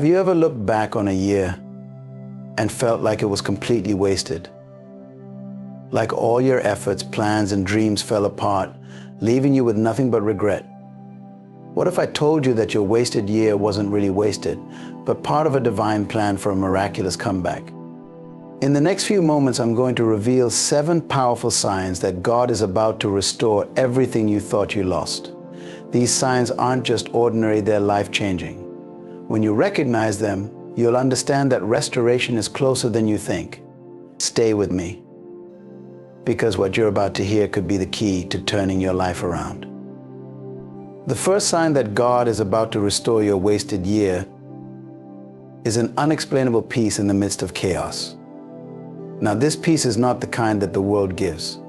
Have you ever looked back on a year and felt like it was completely wasted? Like all your efforts, plans, and dreams fell apart, leaving you with nothing but regret? What if I told you that your wasted year wasn't really wasted, but part of a divine plan for a miraculous comeback? In the next few moments, I'm going to reveal 7 powerful signs that God is about to restore everything you thought you lost. These signs aren't just ordinary, they're life-changing. When you recognize them, you'll understand that restoration is closer than you think. Stay with me, because what you're about to hear could be the key to turning your life around. The first sign that God is about to restore your wasted year is an unexplainable peace in the midst of chaos. Now, this peace is not the kind that the world gives.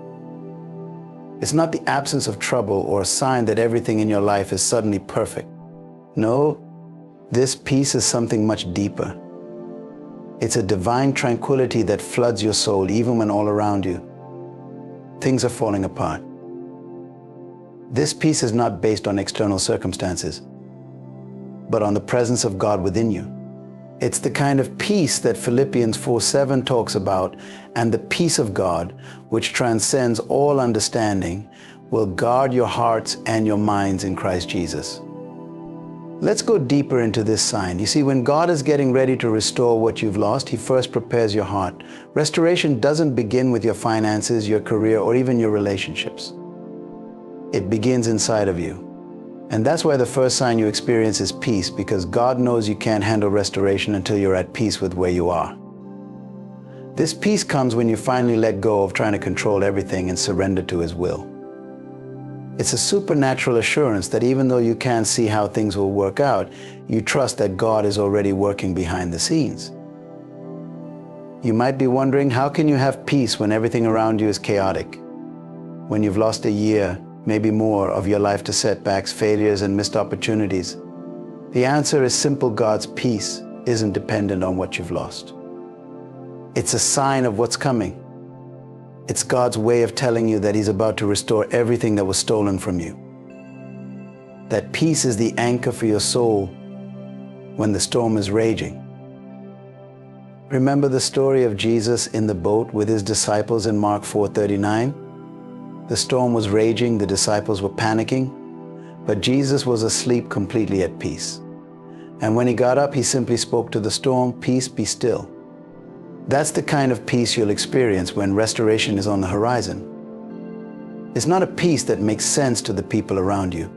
It's not the absence of trouble or a sign that everything in your life is suddenly perfect. No, this peace is something much deeper. It's a divine tranquility that floods your soul even when all around you things are falling apart. This peace is not based on external circumstances, but on the presence of God within you. It's the kind of peace that Philippians 4:7 talks about, and the peace of God, which transcends all understanding, will guard your hearts and your minds in Christ Jesus. Let's go deeper into this sign. You see, when God is getting ready to restore what you've lost, He first prepares your heart. Restoration doesn't begin with your finances, your career, or even your relationships. It begins inside of you. And that's why the first sign you experience is peace, because God knows you can't handle restoration until you're at peace with where you are. This peace comes when you finally let go of trying to control everything and surrender to His will. It's a supernatural assurance that even though you can't see how things will work out, you trust that God is already working behind the scenes. You might be wondering, how can you have peace when everything around you is chaotic? When you've lost a year, maybe more, of your life to setbacks, failures, and missed opportunities? The answer is simple. God's peace isn't dependent on what you've lost. It's a sign of what's coming. It's God's way of telling you that He's about to restore everything that was stolen from you. That peace is the anchor for your soul when the storm is raging. Remember the story of Jesus in the boat with His disciples in Mark 4:39? The storm was raging, the disciples were panicking, but Jesus was asleep, completely at peace. And when He got up, He simply spoke to the storm, "Peace, be still." That's the kind of peace you'll experience when restoration is on the horizon. It's not a peace that makes sense to the people around you.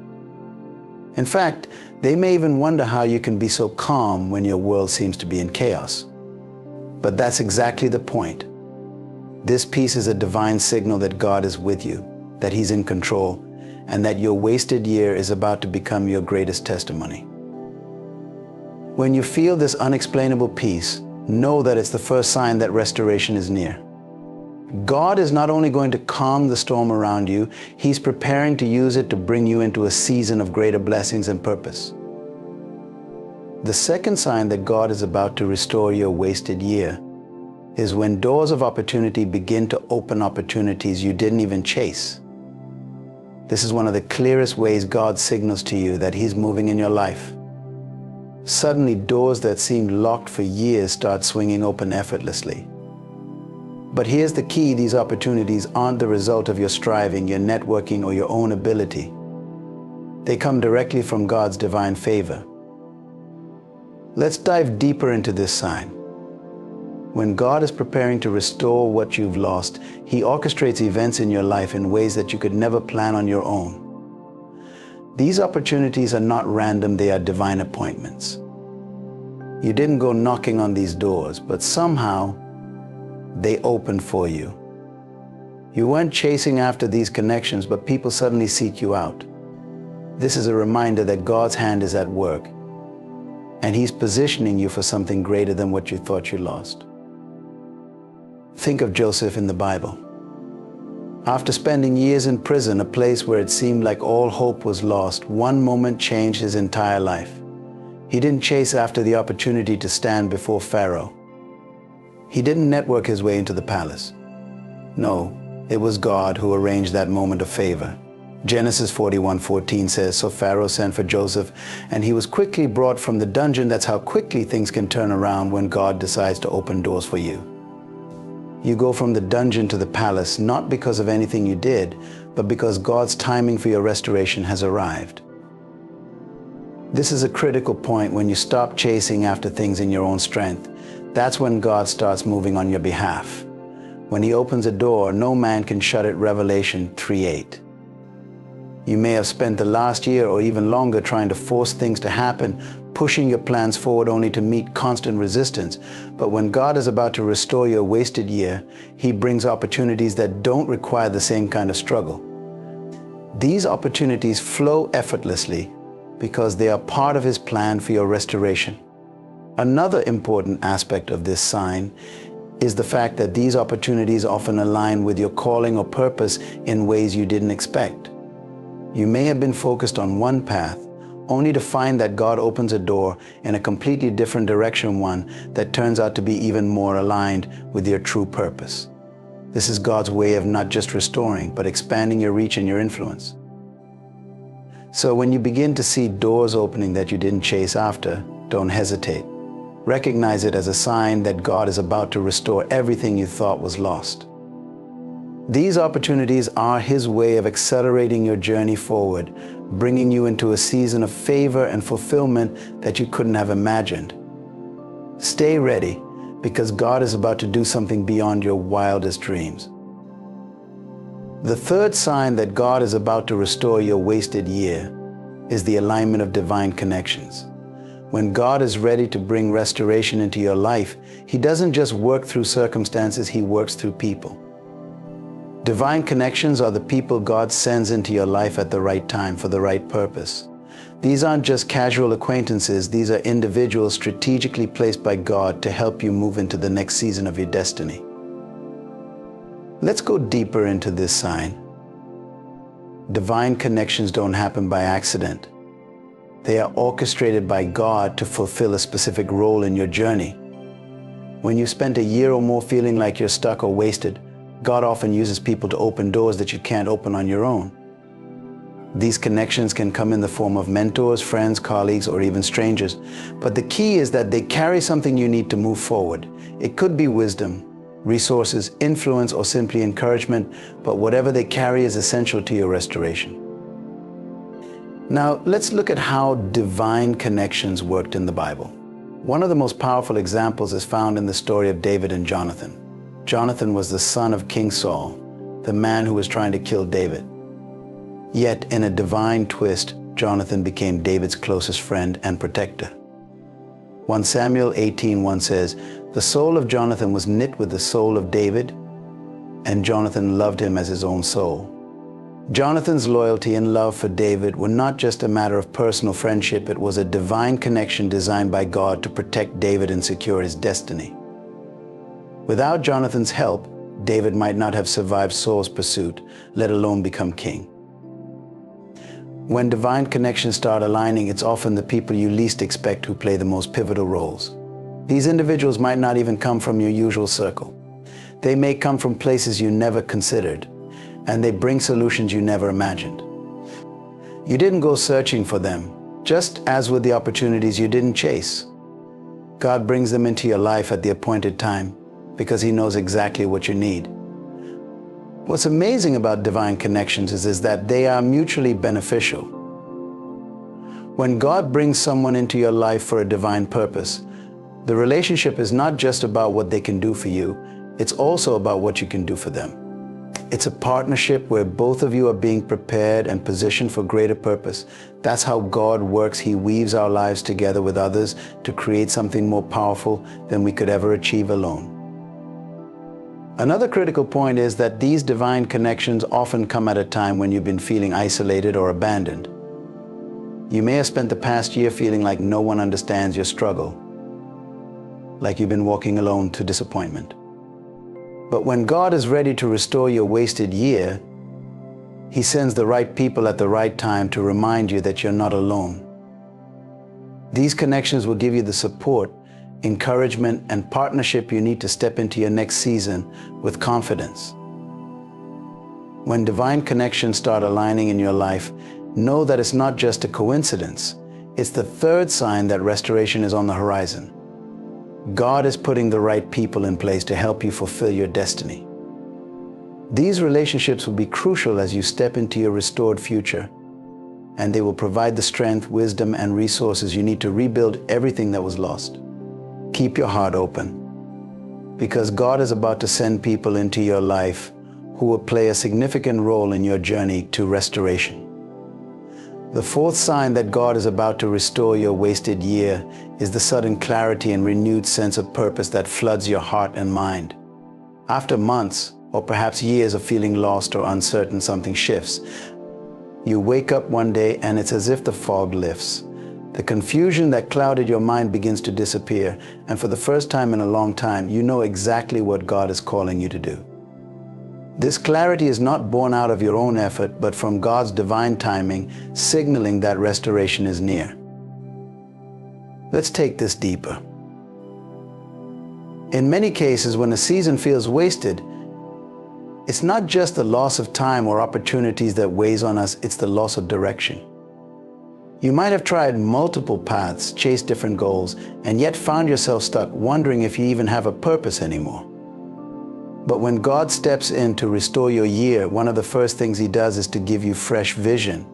In fact, they may even wonder how you can be so calm when your world seems to be in chaos. But that's exactly the point. This peace is a divine signal that God is with you, that He's in control, and that your wasted year is about to become your greatest testimony. When you feel this unexplainable peace, know that it's the first sign that restoration is near. God is not only going to calm the storm around you, He's preparing to use it to bring you into a season of greater blessings and purpose. The second sign that God is about to restore your wasted year is when doors of opportunity begin to open, opportunities you didn't even chase. This is one of the clearest ways God signals to you that He's moving in your life. Suddenly, doors that seemed locked for years start swinging open effortlessly. But here's the key: these opportunities aren't the result of your striving, your networking, or your own ability. They come directly from God's divine favor. Let's dive deeper into this sign. When God is preparing to restore what you've lost, He orchestrates events in your life in ways that you could never plan on your own. These opportunities are not random, they are divine appointments. You didn't go knocking on these doors, but somehow they opened for you. You weren't chasing after these connections, but people suddenly seek you out. This is a reminder that God's hand is at work, and He's positioning you for something greater than what you thought you lost. Think of Joseph in the Bible. After spending years in prison, a place where it seemed like all hope was lost, one moment changed his entire life. He didn't chase after the opportunity to stand before Pharaoh. He didn't network his way into the palace. No, it was God who arranged that moment of favor. Genesis 41:14 says, "So Pharaoh sent for Joseph, and he was quickly brought from the dungeon." That's how quickly things can turn around when God decides to open doors for you. You go from the dungeon to the palace, not because of anything you did, but because God's timing for your restoration has arrived. This is a critical point when you stop chasing after things in your own strength. That's when God starts moving on your behalf. When He opens a door, no man can shut it, Revelation 3:8. You may have spent the last year or even longer trying to force things to happen, pushing your plans forward only to meet constant resistance. But when God is about to restore your wasted year, He brings opportunities that don't require the same kind of struggle. These opportunities flow effortlessly because they are part of His plan for your restoration. Another important aspect of this sign is the fact that these opportunities often align with your calling or purpose in ways you didn't expect. You may have been focused on one path, only to find that God opens a door in a completely different direction, one that turns out to be even more aligned with your true purpose. This is God's way of not just restoring, but expanding your reach and your influence. So when you begin to see doors opening that you didn't chase after, don't hesitate. Recognize it as a sign that God is about to restore everything you thought was lost. These opportunities are His way of accelerating your journey forward, bringing you into a season of favor and fulfillment that you couldn't have imagined. Stay ready, because God is about to do something beyond your wildest dreams. The third sign that God is about to restore your wasted year is the alignment of divine connections. When God is ready to bring restoration into your life, He doesn't just work through circumstances, He works through people. Divine connections are the people God sends into your life at the right time for the right purpose. These aren't just casual acquaintances, these are individuals strategically placed by God to help you move into the next season of your destiny. Let's go deeper into this sign. Divine connections don't happen by accident. They are orchestrated by God to fulfill a specific role in your journey. When you spent a year or more feeling like you're stuck or wasted, God often uses people to open doors that you can't open on your own. These connections can come in the form of mentors, friends, colleagues, or even strangers. But the key is that they carry something you need to move forward. It could be wisdom, resources, influence, or simply encouragement, but whatever they carry is essential to your restoration. Now, let's look at how divine connections worked in the Bible. One of the most powerful examples is found in the story of David and Jonathan. Jonathan was the son of King Saul, the man who was trying to kill David. Yet, in a divine twist, Jonathan became David's closest friend and protector. 1 Samuel 18:1 says, "The soul of Jonathan was knit with the soul of David, and Jonathan loved him as his own soul." Jonathan's loyalty and love for David were not just a matter of personal friendship, it was a divine connection designed by God to protect David and secure his destiny. Without Jonathan's help, David might not have survived Saul's pursuit, let alone become king. When divine connections start aligning, it's often the people you least expect who play the most pivotal roles. These individuals might not even come from your usual circle. They may come from places you never considered, and they bring solutions you never imagined. You didn't go searching for them, just as with the opportunities you didn't chase. God brings them into your life at the appointed time, because He knows exactly what you need. What's amazing about divine connections is that they are mutually beneficial. When God brings someone into your life for a divine purpose, the relationship is not just about what they can do for you, it's also about what you can do for them. It's a partnership where both of you are being prepared and positioned for greater purpose. That's how God works. He weaves our lives together with others to create something more powerful than we could ever achieve alone. Another critical point is that these divine connections often come at a time when you've been feeling isolated or abandoned. You may have spent the past year feeling like no one understands your struggle, like you've been walking alone to disappointment. But when God is ready to restore your wasted year, He sends the right people at the right time to remind you that you're not alone. These connections will give you the support, encouragement, and partnership you need to step into your next season with confidence. When divine connections start aligning in your life, know that it's not just a coincidence. It's the third sign that restoration is on the horizon. God is putting the right people in place to help you fulfill your destiny. These relationships will be crucial as you step into your restored future, and they will provide the strength, wisdom, and resources you need to rebuild everything that was lost. Keep your heart open, because God is about to send people into your life who will play a significant role in your journey to restoration. The fourth sign that God is about to restore your wasted year is the sudden clarity and renewed sense of purpose that floods your heart and mind. After months, or perhaps years of feeling lost or uncertain, something shifts. You wake up one day and it's as if the fog lifts. The confusion that clouded your mind begins to disappear, and for the first time in a long time, you know exactly what God is calling you to do. This clarity is not born out of your own effort, but from God's divine timing, signaling that restoration is near. Let's take this deeper. In many cases, when a season feels wasted, it's not just the loss of time or opportunities that weighs on us, it's the loss of direction. You might have tried multiple paths, chased different goals, and yet found yourself stuck wondering if you even have a purpose anymore. But when God steps in to restore your year, one of the first things He does is to give you fresh vision.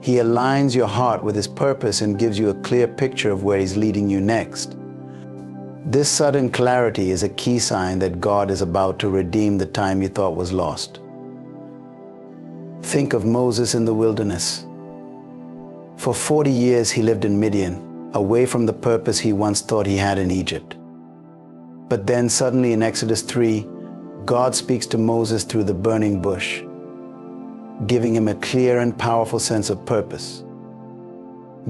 He aligns your heart with His purpose and gives you a clear picture of where He's leading you next. This sudden clarity is a key sign that God is about to redeem the time you thought was lost. Think of Moses in the wilderness. For 40 years he lived in Midian, away from the purpose he once thought he had in Egypt. But then suddenly in Exodus 3, God speaks to Moses through the burning bush, giving him a clear and powerful sense of purpose.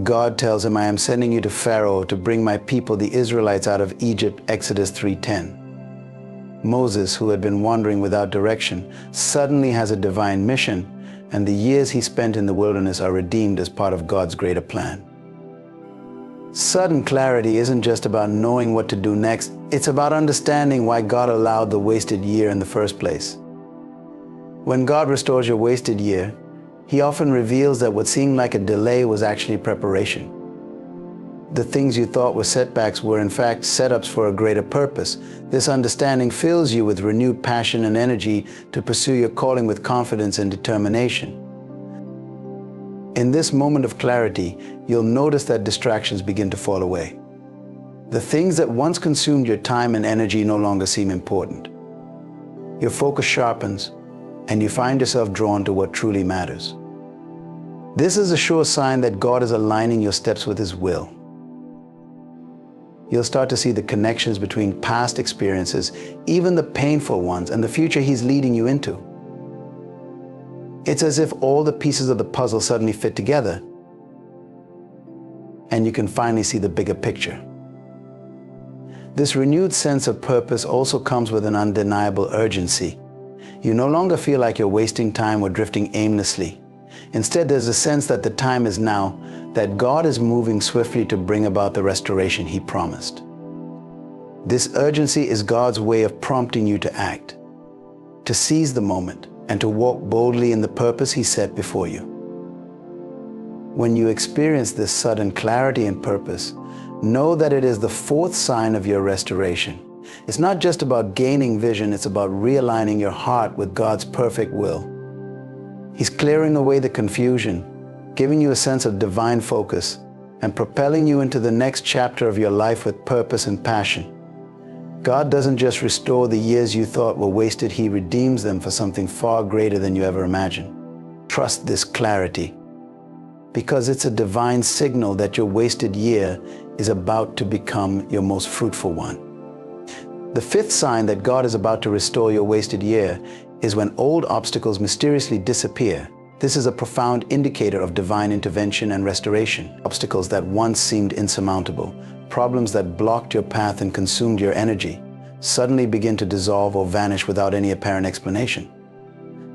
God tells him, "I am sending you to Pharaoh to bring my people, the Israelites, out of Egypt," Exodus 3:10. Moses, who had been wandering without direction, suddenly has a divine mission, and the years he spent in the wilderness are redeemed as part of God's greater plan. Sudden clarity isn't just about knowing what to do next, it's about understanding why God allowed the wasted year in the first place. When God restores your wasted year, He often reveals that what seemed like a delay was actually preparation. The things you thought were setbacks were in fact setups for a greater purpose. This understanding fills you with renewed passion and energy to pursue your calling with confidence and determination. In this moment of clarity, you'll notice that distractions begin to fall away. The things that once consumed your time and energy no longer seem important. Your focus sharpens, and you find yourself drawn to what truly matters. This is a sure sign that God is aligning your steps with His will. You'll start to see the connections between past experiences, even the painful ones, and the future He's leading you into. It's as if all the pieces of the puzzle suddenly fit together, and you can finally see the bigger picture. This renewed sense of purpose also comes with an undeniable urgency. You no longer feel like you're wasting time or drifting aimlessly. Instead, there's a sense that the time is now, that God is moving swiftly to bring about the restoration He promised. This urgency is God's way of prompting you to act, to seize the moment, and to walk boldly in the purpose He set before you. When you experience this sudden clarity and purpose, know that it is the fourth sign of your restoration. It's not just about gaining vision, it's about realigning your heart with God's perfect will. He's clearing away the confusion, giving you a sense of divine focus, and propelling you into the next chapter of your life with purpose and passion. God doesn't just restore the years you thought were wasted, He redeems them for something far greater than you ever imagined. Trust this clarity, because it's a divine signal that your wasted year is about to become your most fruitful one. The fifth sign that God is about to restore your wasted year is when old obstacles mysteriously disappear. This is a profound indicator of divine intervention and restoration. Obstacles that once seemed insurmountable, problems that blocked your path and consumed your energy, suddenly begin to dissolve or vanish without any apparent explanation.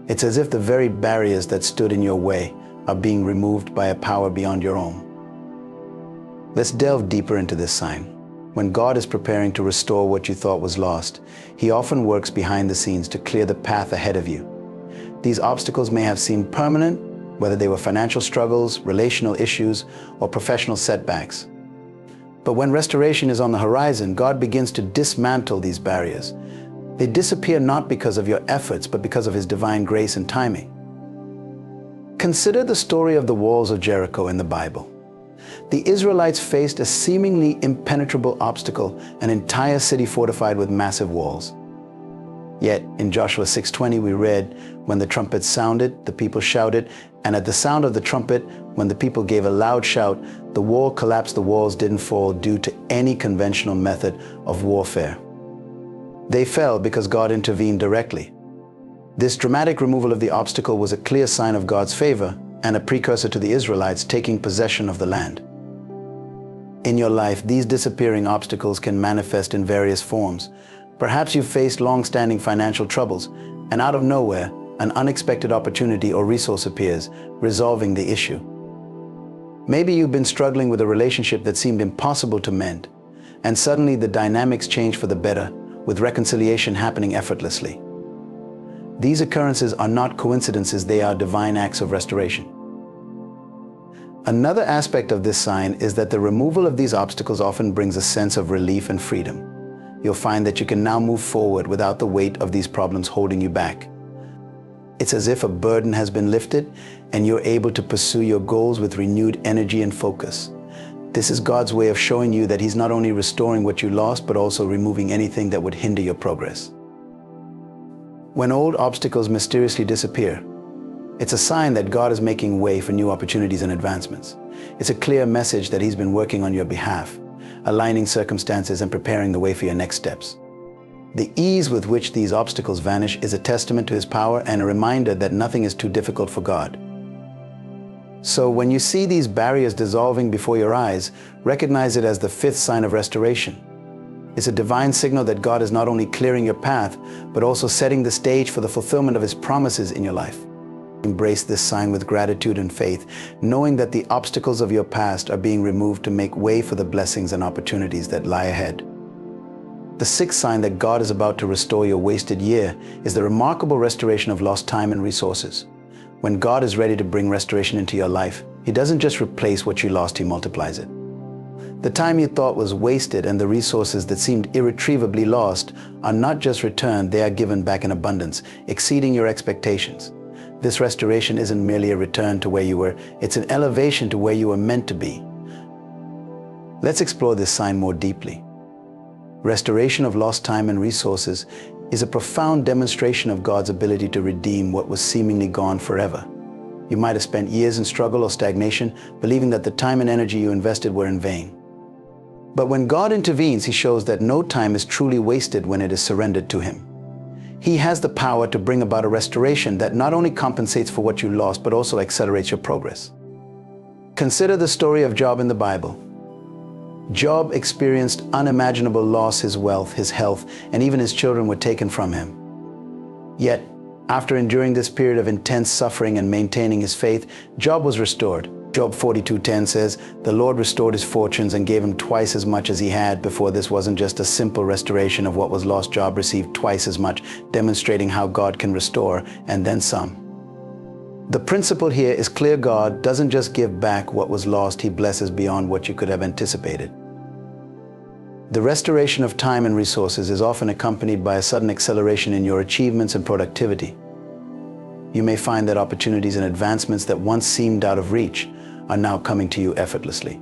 It's as if the very barriers that stood in your way are being removed by a power beyond your own. Let's delve deeper into this sign. When God is preparing to restore what you thought was lost, He often works behind the scenes to clear the path ahead of you. These obstacles may have seemed permanent, whether they were financial struggles, relational issues, or professional setbacks. But when restoration is on the horizon, God begins to dismantle these barriers. They disappear not because of your efforts, but because of His divine grace and timing. Consider the story of the walls of Jericho in the Bible. The Israelites faced a seemingly impenetrable obstacle, an entire city fortified with massive walls. Yet in Joshua 6:20 we read, when the trumpet sounded, the people shouted, and at the sound of the trumpet, when the people gave a loud shout, the wall collapsed, the walls didn't fall due to any conventional method of warfare. They fell because God intervened directly. This dramatic removal of the obstacle was a clear sign of God's favor and a precursor to the Israelites taking possession of the land. In your life, these disappearing obstacles can manifest in various forms. Perhaps you've faced long-standing financial troubles, and out of nowhere, an unexpected opportunity or resource appears, resolving the issue. Maybe you've been struggling with a relationship that seemed impossible to mend, and suddenly the dynamics change for the better, with reconciliation happening effortlessly. These occurrences are not coincidences, they are divine acts of restoration. Another aspect of this sign is that the removal of these obstacles often brings a sense of relief and freedom. You'll find that you can now move forward without the weight of these problems holding you back. It's as if a burden has been lifted and you're able to pursue your goals with renewed energy and focus. This is God's way of showing you that He's not only restoring what you lost, but also removing anything that would hinder your progress. When old obstacles mysteriously disappear, it's a sign that God is making way for new opportunities and advancements. It's a clear message that He's been working on your behalf, aligning circumstances and preparing the way for your next steps. The ease with which these obstacles vanish is a testament to His power and a reminder that nothing is too difficult for God. So when you see these barriers dissolving before your eyes, recognize it as the fifth sign of restoration. It's a divine signal that God is not only clearing your path, but also setting the stage for the fulfillment of His promises in your life. Embrace this sign with gratitude and faith, knowing that the obstacles of your past are being removed to make way for the blessings and opportunities that lie ahead. The sixth sign that God is about to restore your wasted year is the remarkable restoration of lost time and resources. When God is ready to bring restoration into your life, He doesn't just replace what you lost, He multiplies it. The time you thought was wasted and the resources that seemed irretrievably lost are not just returned, they are given back in abundance, exceeding your expectations. This restoration isn't merely a return to where you were, it's an elevation to where you were meant to be. Let's explore this sign more deeply. Restoration of lost time and resources is a profound demonstration of God's ability to redeem what was seemingly gone forever. You might have spent years in struggle or stagnation, believing that the time and energy you invested were in vain. But when God intervenes, He shows that no time is truly wasted when it is surrendered to Him. He has the power to bring about a restoration that not only compensates for what you lost, but also accelerates your progress. Consider the story of Job in the Bible. Job experienced unimaginable loss. His wealth, his health, and even his children were taken from him. Yet, after enduring this period of intense suffering and maintaining his faith, Job was restored. Job 42:10 says, "The Lord restored his fortunes and gave him twice as much as he had before." This wasn't just a simple restoration of what was lost. Job received twice as much, demonstrating how God can restore and then some. The principle here is clear. God doesn't just give back what was lost, He blesses beyond what you could have anticipated. The restoration of time and resources is often accompanied by a sudden acceleration in your achievements and productivity. You may find that opportunities and advancements that once seemed out of reach are now coming to you effortlessly.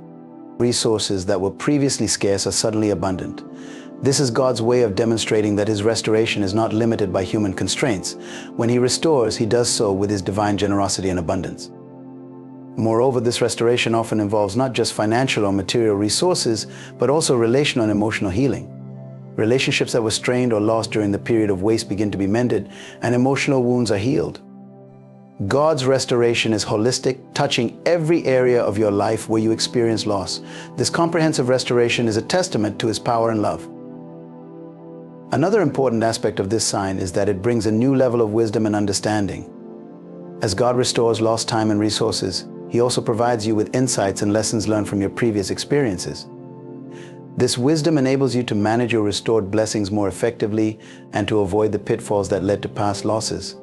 Resources that were previously scarce are suddenly abundant. This is God's way of demonstrating that His restoration is not limited by human constraints. When He restores, He does so with His divine generosity and abundance. Moreover, this restoration often involves not just financial or material resources, but also relational and emotional healing. Relationships that were strained or lost during the period of waste begin to be mended, and emotional wounds are healed. God's restoration is holistic, touching every area of your life where you experience loss. This comprehensive restoration is a testament to His power and love. Another important aspect of this sign is that it brings a new level of wisdom and understanding. As God restores lost time and resources, He also provides you with insights and lessons learned from your previous experiences. This wisdom enables you to manage your restored blessings more effectively and to avoid the pitfalls that led to past losses.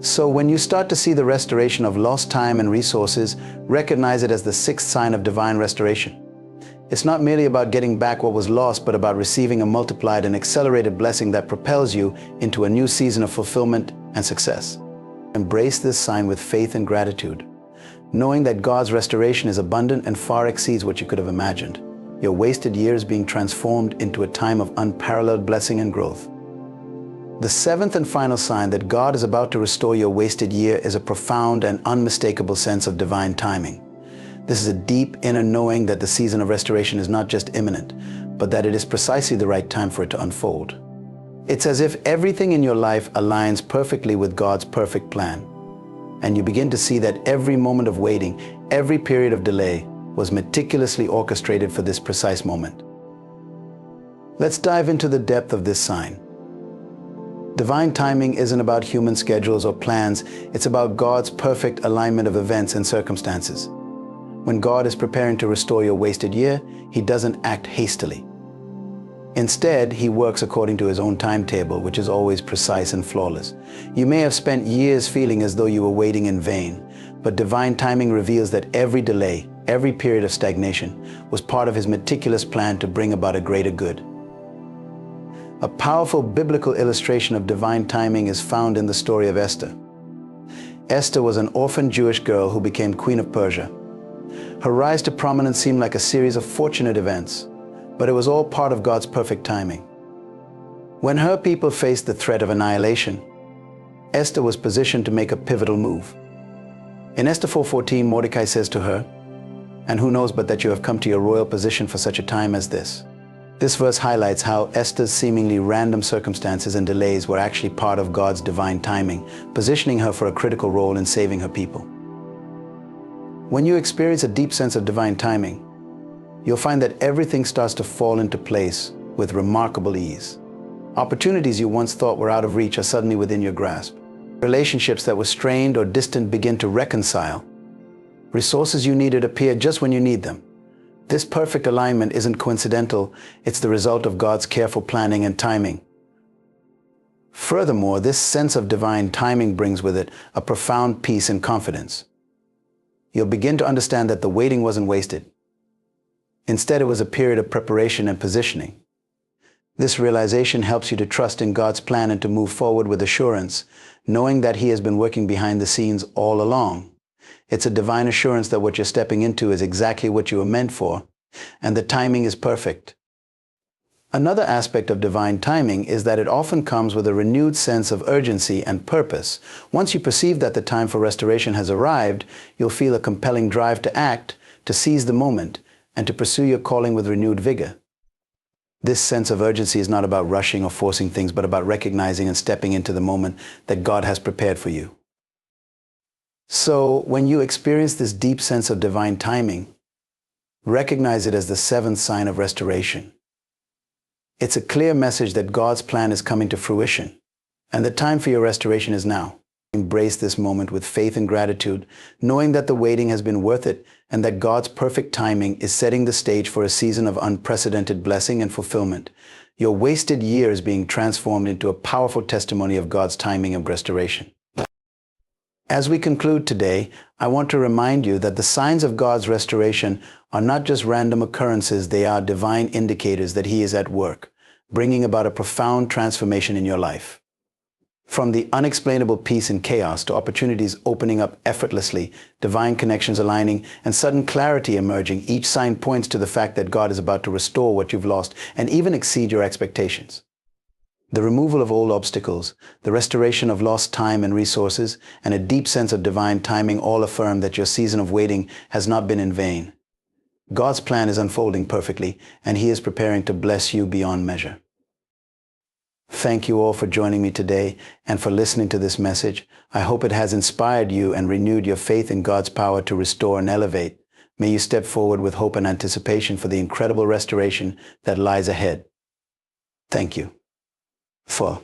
So when you start to see the restoration of lost time and resources, recognize it as the sixth sign of divine restoration. It's not merely about getting back what was lost, but about receiving a multiplied and accelerated blessing that propels you into a new season of fulfillment and success. Embrace this sign with faith and gratitude, knowing that God's restoration is abundant and far exceeds what you could have imagined. Your wasted years being transformed into a time of unparalleled blessing and growth. The seventh and final sign that God is about to restore your wasted year is a profound and unmistakable sense of divine timing. This is a deep inner knowing that the season of restoration is not just imminent, but that it is precisely the right time for it to unfold. It's as if everything in your life aligns perfectly with God's perfect plan, and you begin to see that every moment of waiting, every period of delay, was meticulously orchestrated for this precise moment. Let's dive into the depth of this sign. Divine timing isn't about human schedules or plans, it's about God's perfect alignment of events and circumstances. When God is preparing to restore your wasted year, He doesn't act hastily. Instead, He works according to His own timetable, which is always precise and flawless. You may have spent years feeling as though you were waiting in vain, but divine timing reveals that every delay, every period of stagnation, was part of His meticulous plan to bring about a greater good. A powerful biblical illustration of divine timing is found in the story of Esther. Esther was an orphan Jewish girl who became Queen of Persia. Her rise to prominence seemed like a series of fortunate events, but it was all part of God's perfect timing. When her people faced the threat of annihilation, Esther was positioned to make a pivotal move. In Esther 4:14, Mordecai says to her, "And who knows but that you have come to your royal position for such a time as this?" This verse highlights how Esther's seemingly random circumstances and delays were actually part of God's divine timing, positioning her for a critical role in saving her people. When you experience a deep sense of divine timing, you'll find that everything starts to fall into place with remarkable ease. Opportunities you once thought were out of reach are suddenly within your grasp. Relationships that were strained or distant begin to reconcile. Resources you needed appear just when you need them. This perfect alignment isn't coincidental, it's the result of God's careful planning and timing. Furthermore, this sense of divine timing brings with it a profound peace and confidence. You'll begin to understand that the waiting wasn't wasted. Instead, it was a period of preparation and positioning. This realization helps you to trust in God's plan and to move forward with assurance, knowing that He has been working behind the scenes all along. It's a divine assurance that what you're stepping into is exactly what you were meant for, and the timing is perfect. Another aspect of divine timing is that it often comes with a renewed sense of urgency and purpose. Once you perceive that the time for restoration has arrived, you'll feel a compelling drive to act, to seize the moment, and to pursue your calling with renewed vigor. This sense of urgency is not about rushing or forcing things, but about recognizing and stepping into the moment that God has prepared for you. So, when you experience this deep sense of divine timing, recognize it as the seventh sign of restoration. It's a clear message that God's plan is coming to fruition, and the time for your restoration is now. Embrace this moment with faith and gratitude, knowing that the waiting has been worth it and that God's perfect timing is setting the stage for a season of unprecedented blessing and fulfillment. Your wasted years being transformed into a powerful testimony of God's timing of restoration. As we conclude today, I want to remind you that the signs of God's restoration are not just random occurrences, they are divine indicators that He is at work, bringing about a profound transformation in your life. From the unexplainable peace in chaos to opportunities opening up effortlessly, divine connections aligning, and sudden clarity emerging, each sign points to the fact that God is about to restore what you've lost and even exceed your expectations. The removal of old obstacles, the restoration of lost time and resources, and a deep sense of divine timing all affirm that your season of waiting has not been in vain. God's plan is unfolding perfectly, and He is preparing to bless you beyond measure. Thank you all for joining me today and for listening to this message. I hope it has inspired you and renewed your faith in God's power to restore and elevate. May you step forward with hope and anticipation for the incredible restoration that lies ahead. Thank you for